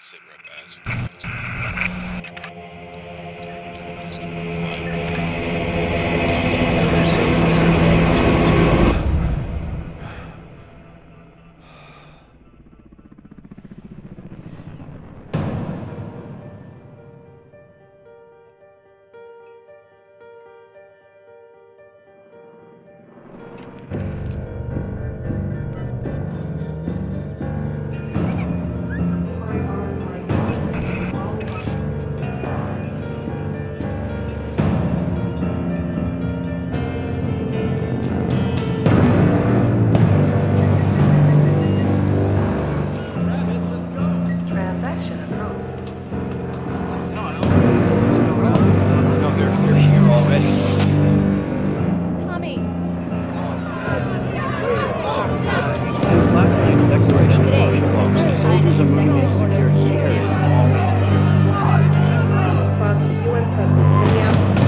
Sit rep as follows. Transaction approved. No, they're here already. Tommy, Since last night's declaration of martial law, soldiers are moving in to secure key areas in all major In response to UN presence in Minneapolis.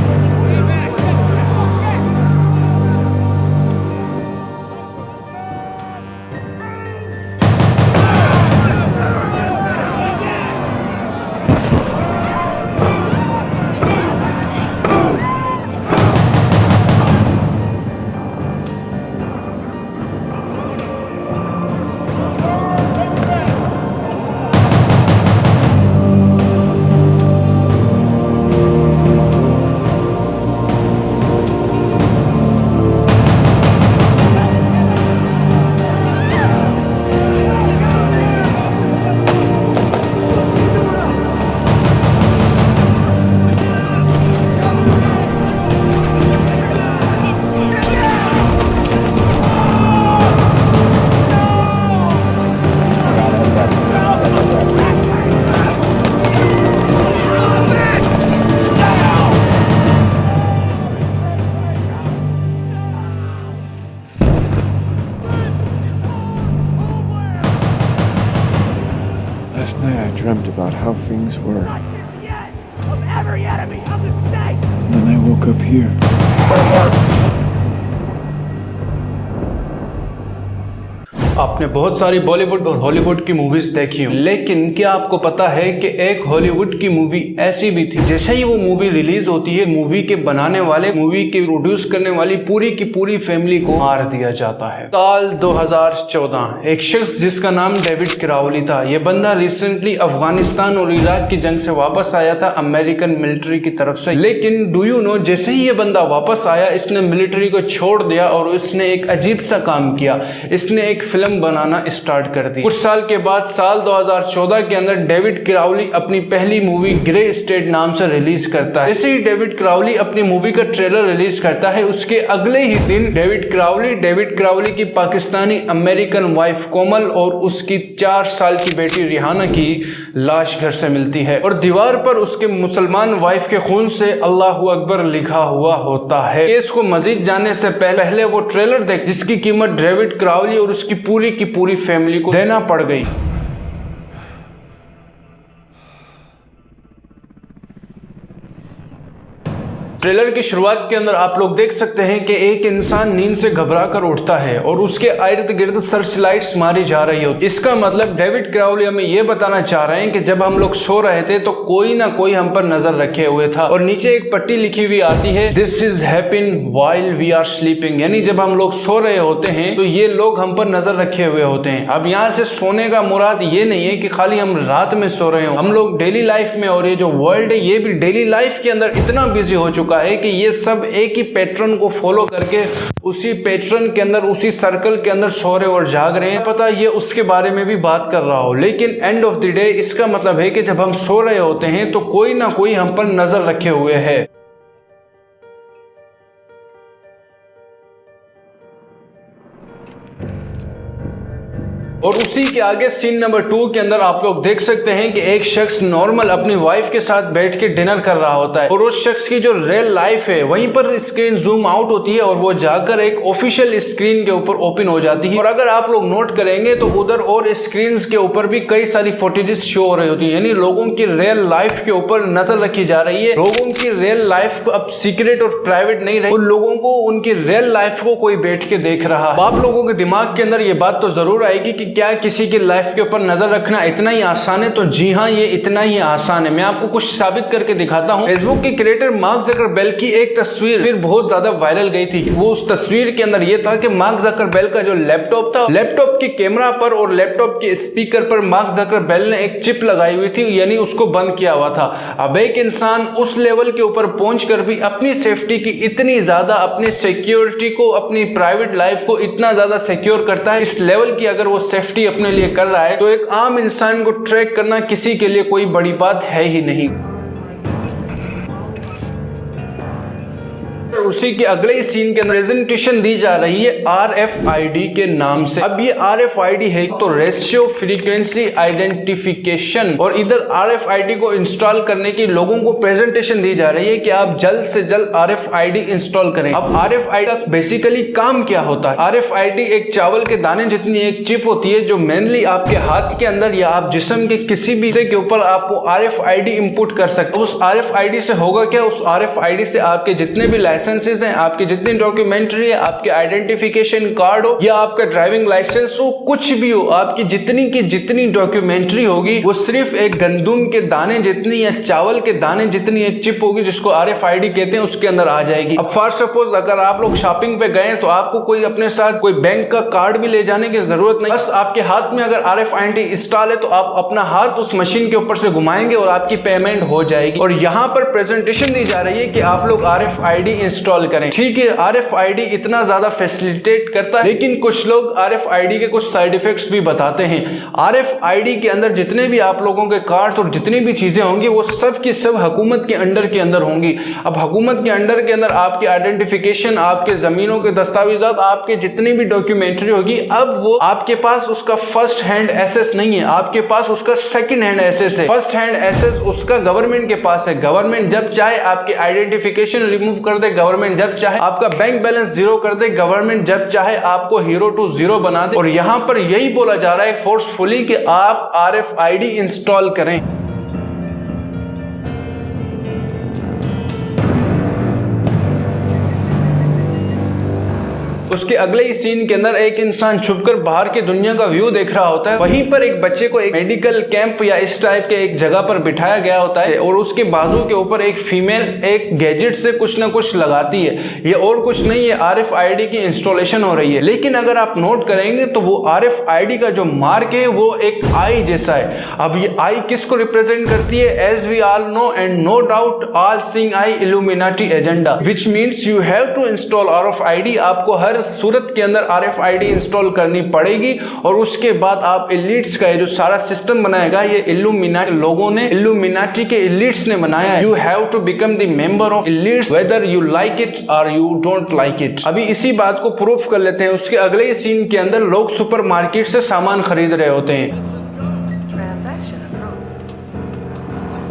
Last night I dreamt about how things were. Of every enemy of the state! And then I woke up here. आपने बहुत सारी बॉलीवुड और Hollywood की movies देखी हों, लेकिन क्या आपको पता है कि एक हॉलीवुड की मूवी ऐसी भी थी, जैसे ही वो मूवी रिलीज होती है, मूवी के बनाने वाले, मूवी के प्रोड्यूस करने वाली पूरी की पूरी फैमिली को मार दिया जाता है। साल 2014, एक शख्स जिसका नाम डेविड क्राउली था, ये बंदा रिसेंटली अफगानिस्तान और इराक की जंग से वापस आया था अमेरिकन मिलिट्री की तरफ से। लेकिन डू यू नो, जैसे ही ये बंदा वापस आया, इसने मिलिट्री को छोड़ दिया और इसने एक अजीब सा काम किया, इसने एक फिल्म बनाना स्टार्ट कर दी। कुछ साल के बाद साल 2014 के अंदर डेविड क्राउली अपनी पहली मूवी ग्रे स्टेट नाम से रिलीज करता है। जैसे ही डेविड क्राउली अपनी मूवी का ट्रेलर रिलीज करता है, उसके अगले ही दिन डेविड क्राउली की पाकिस्तानी अमेरिकन वाइफ कोमल और उसकी 4 साल की बेटी रिहाना की लाश घर से मिलती है और दीवार पर उसके मुसलमान वाइफ के खून से अल्लाहू अकबर लिखा हुआ होता है। केस को मजीद जानने से पहले वो ट्रेलर देख, जिसकी कीमत डेविड क्राउली और उसकी पूरी की पूरी फैमिली को देना पड़ गई। ट्रेलर की शुरुआत के अंदर आप लोग देख सकते हैं कि एक इंसान नींद से घबरा कर उठता है और उसके इर्द गिर्द सर्च लाइट्स मारी जा रही होती। इसका मतलब डेविड क्राउली हमें यह बताना चाह रहे हैं कि जब हम लोग सो रहे थे तो कोई ना कोई हम पर नजर रखे हुए था। और नीचे एक पट्टी लिखी हुई आती है, this is happen while we are sleeping, यानी जब हम लोग सो रहे होते हैं तो ये लोग हम पर नजर रखे हुए होते हैं। अब यहाँ से सोने का मुराद ये नहीं है कि खाली हम रात में सो रहे हो, हम लोग डेली लाइफ में, और ये जो वर्ल्ड है ये भी डेली लाइफ के अंदर इतना बिजी हो चुका है कि ये सब एक ही पैटर्न को फॉलो करके उसी पैटर्न के अंदर, उसी सर्कल के अंदर सो रहे और जाग रहे हैं। पता ये उसके बारे में भी बात कर रहा हो, लेकिन एंड ऑफ द डे इसका मतलब है कि जब हम सो रहे होते हैं तो कोई ना कोई हम पर नजर रखे हुए है। और उसी के आगे सीन नंबर 2 के अंदर आप लोग देख सकते हैं कि एक शख्स नॉर्मल अपनी वाइफ के साथ बैठ के डिनर कर रहा होता है और उस शख्स की जो रियल लाइफ है वहीं पर स्क्रीन जूम आउट होती है और वो जाकर एक ऑफिशियल स्क्रीन के ऊपर ओपन हो जाती है। और अगर आप लोग नोट करेंगे तो उधर और स्क्रीन के ऊपर भी कई सारी फुटेजेस शो हो रही होती है, यानी लोगों की रियल लाइफ के ऊपर नजर रखी जा रही है। लोगों की रियल लाइफ को अब सीक्रेट और प्राइवेट नहीं रही, उन लोगों को उनकी रियल लाइफ को कोई बैठ के देख रहा है। आप लोगों के दिमाग के अंदर ये बात तो जरूर आएगी कि क्या किसी की लाइफ के ऊपर नजर रखना इतना ही आसान है, तो जी हाँ, ये इतना ही आसान है। मैं आपको कुछ साबित करके दिखाता हूँ। फेसबुक के क्रिएटर मार्क ज़करबर्ग की एक तस्वीर फिर बहुत ज्यादा वायरल गई थी। वो उस तस्वीर के अंदर ये था कि मार्क ज़करबर्ग का जो लैपटॉप था, लैपटॉप के कैमरा पर और लैपटॉप के स्पीकर पर मार्क ज़करबर्ग ने एक चिप लगाई हुई थी, यानी उसको बंद किया हुआ था। अब एक इंसान उस लेवल के ऊपर पहुंचकर भी अपनी सेफ्टी की इतनी ज्यादा, अपनी सिक्योरिटी को, अपनी प्राइवेट लाइफ को इतना ज्यादा सिक्योर करता है, इस लेवल की अगर वो सेफ्टी अपने लिए कर रहा है, तो एक आम इंसान को ट्रैक करना किसी के लिए कोई बड़ी बात है ही नहीं। उसी के अगले सीन के अंदर प्रेजेंटेशन दी जा रही है RFID के नाम से। अब ये RFID है तो रेशियो फ्रीक्वेंसी आइडेंटिफिकेशन, और इधर RFID को इंस्टॉल करने की लोगों को प्रेजेंटेशन दी जा रही है कि आप जल्द से जल्द RFID इंस्टॉल करें। अब RFID का बेसिकली काम क्या होता है? RFID एक चावल के दाने जितनी एक चिप होती है जो मेनली आपके हाथ के अंदर या आप जिस्म के किसी भी हिस्से के ऊपर आपको RFID इंपुट कर सकते हैं। उस RFID से होगा क्या? उस RFID से आपके जितने भी लाइसेंसेस हैं, आपकी जितनी डॉक्यूमेंट्री है, आपके आइडेंटिफिकेशन कार्ड हो या आपका ड्राइविंग लाइसेंस हो, कुछ भी हो, आपकी जितनी की जितनी डॉक्यूमेंट्री होगी वो सिर्फ एक गंदुम के दाने जितनी या चावल के दाने जितनी एक चिप होगी जिसको RFID कहते हैं, उसके अंदर आ जाएगी। अब फॉर सपोज अगर आप लोग शॉपिंग पे गए तो आपको कोई अपने साथ कोई बैंक का कार्ड भी ले जाने की जरूरत नहीं, बस आपके हाथ में अगर RFID इंस्टॉल है तो आप अपना हाथ उस मशीन के ऊपर से घुमाएंगे और आपकी पेमेंट हो जाएगी। और यहाँ पर प्रेजेंटेशन दी जा रही है कि आप लोग RFID इंस्टॉल करें। ठीक है, RFID इतना ज्यादा फैसिलिटेट करता है, लेकिन कुछ लोग RFID के कुछ साइड इफेक्ट्स भी बताते हैं। RFID के अंदर जितने भी आप लोगों के कार्ड्स और जितनी भी चीजें होंगी वो सब की सब हुकूमत के अंडर के अंदर होंगी। अब हुकूमत के अंडर के अंदर आपकी आइडेंटिफिकेशन, आपके जमीनों के दस्तावेजात, आपके जितनी भी डॉक्यूमेंट्री होगी, अब वो आपके पास उसका फर्स्ट हैंड एसेस नहीं है, आपके पास उसका सेकंड हैंड एसेस है। फर्स्ट हैंड एसेस उसका गवर्नमेंट के पास है। गवर्नमेंट जब चाहे आपकी आइडेंटिफिकेशन रिमूव कर दे, गवर्नमेंट जब चाहे आपका बैंक बैलेंस जीरो कर दे, गवर्नमेंट जब चाहे आपको हीरो टू जीरो बना दे। और यहां पर यही बोला जा रहा है फोर्सफुली कि आप RFID इंस्टॉल करें। उसके अगले ही सीन के अंदर एक इंसान छुपकर बाहर की दुनिया का व्यू देख रहा होता है। वहीं पर एक बच्चे को एक मेडिकल कैंप या इस टाइप के एक जगह पर बिठाया गया होता है और उसके बाजू के ऊपर एक फीमेल एक गैजेट से कुछ ना कुछ लगाती है। ये और कुछ नहीं है, RFID की इंस्टॉलेशन हो रही है। लेकिन अगर आप नोट करेंगे तो वो RFID का जो मार्क है वो एक आई जैसा है। अब ये आई किसको रिप्रेजेंट करती है? As we all know and no doubt all seeing eye illuminati agenda, which means you have to install RFID। आपको हर सूरत के अंदर RFID इंस्टॉल करनी पड़ेगी और उसके बाद आप एलिट्स का जो सारा सिस्टम बनाएगा ये इल्यूमिनाटी लोगों ने, इल्यूमिनाटी के एलिट्स ने बनाया है। You have to become the member of elites whether you like it और यू डोंट लाइक इट। अभी इसी बात को प्रूफ कर लेते हैं। उसके अगले ही सीन के अंदर लोग सुपरमार्केट से सामान खरीद रहे होते हैं Transaction approved.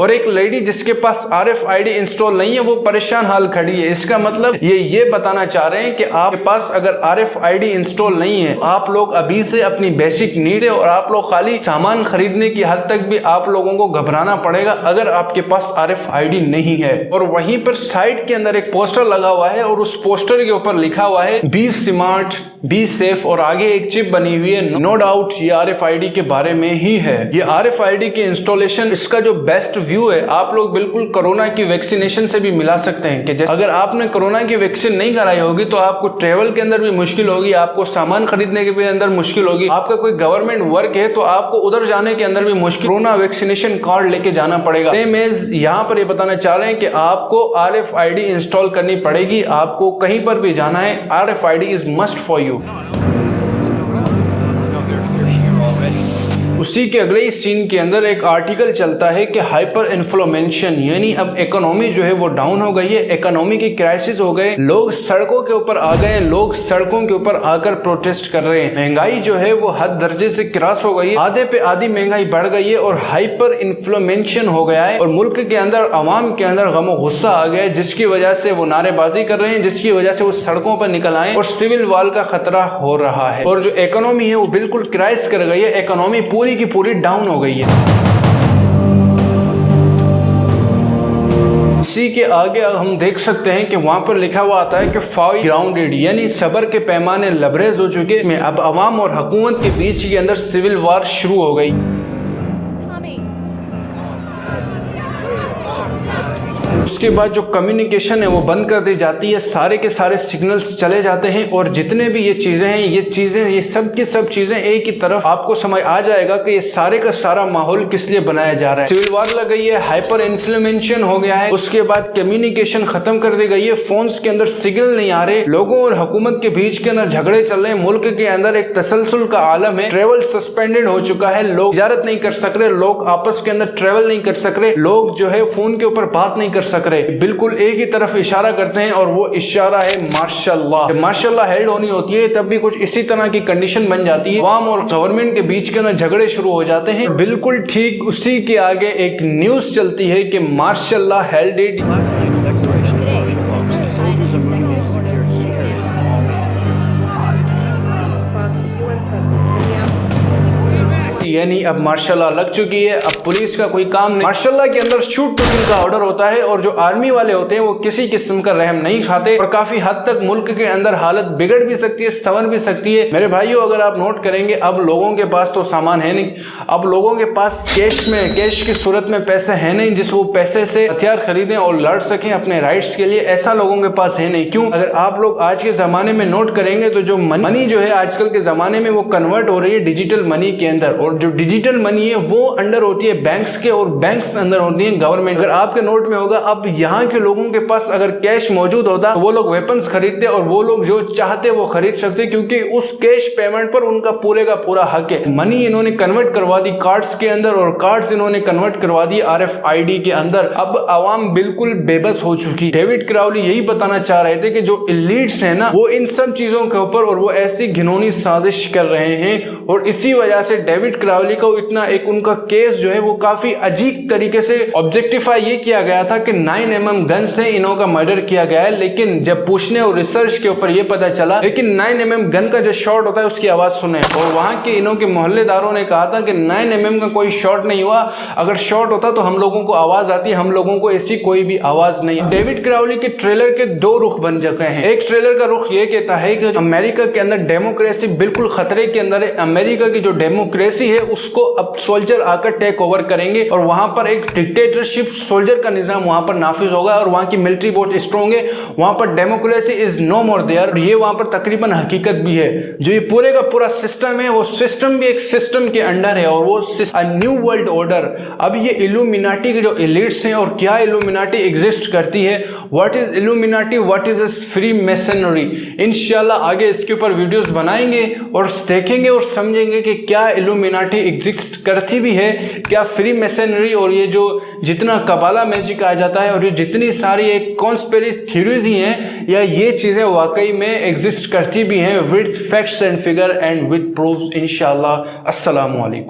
और एक लेडी जिसके पास RFID इंस्टॉल नहीं है वो परेशान हाल खड़ी है। इसका मतलब ये बताना चाह रहे हैं कि आपके पास अगर RFID इंस्टॉल नहीं है, आप लोग अभी से अपनी बेसिक नीड है और आप लोग खाली सामान खरीदने की हद तक भी आप लोगों को घबराना पड़ेगा अगर आपके पास RFID नहीं है। और वहीं पर साइड के अंदर एक पोस्टर लगा हुआ है और उस पोस्टर के ऊपर लिखा हुआ है बी स्मार्ट बी सेफ और आगे एक चिप बनी हुई है। नो डाउट ये RFID के बारे में ही है। ये RFID की इंस्टॉलेशन, इसका जो बेस्ट व्यू है आप लोग बिल्कुल कोरोना की वैक्सीनेशन से भी मिला सकते हैं कि अगर आपने कोरोना की वैक्सीन नहीं कराई होगी तो आपको ट्रेवल के अंदर भी मुश्किल होगी, आपको सामान खरीदने के भी अंदर मुश्किल होगी, आपका कोई गवर्नमेंट वर्क है तो आपको उधर जाने के अंदर भी मुश्किल, कोरोना वैक्सीनेशन कार्ड लेके जाना पड़ेगा। सेम एज यहाँ पर ये बताना चाह रहे हैं कि आपको RFID इंस्टॉल करनी पड़ेगी। आपको कहीं पर भी जाना है, RFID is must for you. उसी के अगले ही सीन के अंदर एक आर्टिकल चलता है कि हाइपर इन्फ्लेमेशन यानी अब इकोनॉमी जो है वो डाउन हो गई है, इकोनॉमी की क्राइसिस हो गए, लोग सड़कों के ऊपर आ गए, लोग सड़कों के ऊपर आकर प्रोटेस्ट कर रहे हैं। महंगाई जो है वो हद दर्जे से क्रॉस हो गई है, आधे पे आधी महंगाई बढ़ गई है और हाइपर इन्फ्लेमेशन हो गया है और मुल्क के अंदर अवाम के अंदर गम गुस्सा आ गया है, जिसकी वजह से वो नारेबाजी कर रहे हैं, जिसकी वजह से वो सड़कों पर निकल आए और सिविल वॉर का खतरा हो रहा है। और जो इकोनॉमी है वो बिल्कुल क्राइस कर गई है, इकोनॉमी पूरी की पूरी डाउन हो गई है। इसी के आगे हम देख सकते हैं कि वहां पर लिखा हुआ आता है कि फाइट ग्राउंडेड, यानी सबर के पैमाने लबरेज हो चुके हैं। अब अवाम और हुकूमत के बीच के अंदर सिविल वार शुरू हो गई। उसके बाद जो कम्युनिकेशन है वो बंद कर दी जाती है, सारे के सारे सिग्नल्स चले जाते हैं और जितने भी ये चीजें हैं ये सब की सब चीजें एक ही तरफ आपको समझ आ जाएगा कि ये सारे का सारा माहौल किस लिए बनाया जा रहा है। सिविल वार लग गई है, हाइपर इन्फ्लेमेशन हो गया है, उसके बाद कम्युनिकेशन खत्म कर दी गई है, फोन्स के अंदर सिग्नल नहीं आ रहे, लोगों और हुकूमत के बीच के अंदर झगड़े चल रहे हैं, मुल्क के अंदर एक तसलसल का आलम है, ट्रेवल सस्पेंडेड हो चुका है, लोग तिजारत नहीं कर सक रहे, लोग आपस के अंदर ट्रेवल नहीं कर सक रहे, लोग जो है फोन के ऊपर बात नहीं कर सक रहे, बिल्कुल एक ही तरफ इशारा करते हैं और वो इशारा है मार्शल लॉ हेल्ड होनी होती है, तब भी कुछ इसी तरह की कंडीशन बन जाती है, अवाम और गवर्नमेंट के बीच के अंदर झगड़े शुरू हो जाते हैं। बिल्कुल ठीक उसी के आगे एक न्यूज चलती है कि martial law held it. Last night's declaration of martial law says soldiers are moving in to secure key areas in all major In response to UN presence in Minneapolis. यानी अब मार्शल लॉ लग चुकी है, अब police का कोई काम नहीं। मार्शल लॉ के अंदर शूट टू किल का ऑर्डर होता है और जो आर्मी वाले होते हैं वो किसी किस्म का रहम नहीं खाते और काफी हद तक मुल्क के अंदर हालत बिगड़ भी सकती है, संवर भी सकती है। मेरे भाइयों, अगर आप नोट करेंगे, अब लोगों के पास तो सामान है नहीं, अब लोगों के पास कैश की सूरत में पैसे है नहीं जिस वो पैसे से हथियार खरीदें और लड़ सकें अपने राइट्स के लिए, ऐसा लोगों के पास है नहीं। क्यों? अगर आप लोग आज के जमाने में नोट करेंगे तो जो मनी जो है आजकल के जमाने में वो कन्वर्ट हो रही है डिजिटल मनी के अंदर, और जो डिजिटल मनी है वो अंडर होती है बैंक्स के और बैंक्स अंदर होती है गवर्नमेंट। अगर आपके नोट में होगा, अब यहाँ के लोगों के पास अगर कैश मौजूद होता तो वो लोग वेपन्स खरीदते और वो लोग जो चाहते वो खरीद सकते, क्योंकि उस कैश पेमेंट पर उनका पूरे का पूरा हक है। मनी इन्होंने कन्वर्ट करवा दी कार्ड्स के अंदर और कार्ड्स इन्होंने कन्वर्ट करवा दी RFID के अंदर। अब आवाम बिल्कुल बेबस हो चुकी। डेविड क्राउली यही बताना चाह रहे थे कि जो इलीट्स है ना, वो इन सब चीजों के ऊपर और वो ऐसी घिनौनी साजिश कर रहे हैं और इसी वजह से डेविड क्राउली को इतना एक उनका केस जो है वो काफी अजीब तरीके से ऑब्जेक्टिफाई ये किया गया था कि 9mm गन से इन्हों का मर्डर किया गया है। लेकिन जब पूछने और रिसर्च के ऊपर ये पता चला, लेकिन 9mm गन का जो शॉट होता है उसकी आवाज सुने, और वहां के इन्हों के मोहल्लेदारों ने कहा था कि 9mm का कोई शॉट नहीं हुआ, अगर शॉट होता तो हम लोगों को आवाज आती, हम लोगों को ऐसी कोई भी आवाज नहीं। डेविड क्राउली के ट्रेलर के दो रुख बन चुके हैं। एक ट्रेलर का रुख ये कहता है कि अमेरिका के अंदर डेमोक्रेसी बिल्कुल खतरे के अंदर है, अमेरिका की जो डेमोक्रेसी है उसको अब सोल्जर आकर टेक ओवर करेंगे और वहां पर एक डिक्टेटरशिप सोल्जर का निजाम वहां पर नाफिज होगा और वहां की मिलिट्री बहुत स्ट्रॉन्ग है, वहां पर democracy is no more there. ये वहां पर तकरीबन हकीकत भी है। जो ये पूरे का पूरा सिस्टम है वो सिस्टम भी एक सिस्टम के अंडर है और वो न्यू वर्ल्ड ऑर्डर। अब ये इल्यूमिनाटी के जो एलिट्स हैं, और क्या इल्यूमिनाटी एग्जिस्ट करती है, what is illuminati, what is free masonry, इंशाल्लाह आगे इसके ऊपर वीडियोस बनाएंगे और देखेंगे और समझेंगे कि क्या इल्यूमिनाटी एग्जिस्ट करती भी है, क्या फ्री मेसनरी और ये जो जितना कबाला मैजिक आ जाता है और ये जितनी सारी एक कॉन्स्पिरेसी थ्योरीज ही हैं, या ये चीजें वाकई में एग्जिस्ट करती भी हैं with facts and figure and with proofs. इंशाल्लाह। अस्सलामु अलैकुम।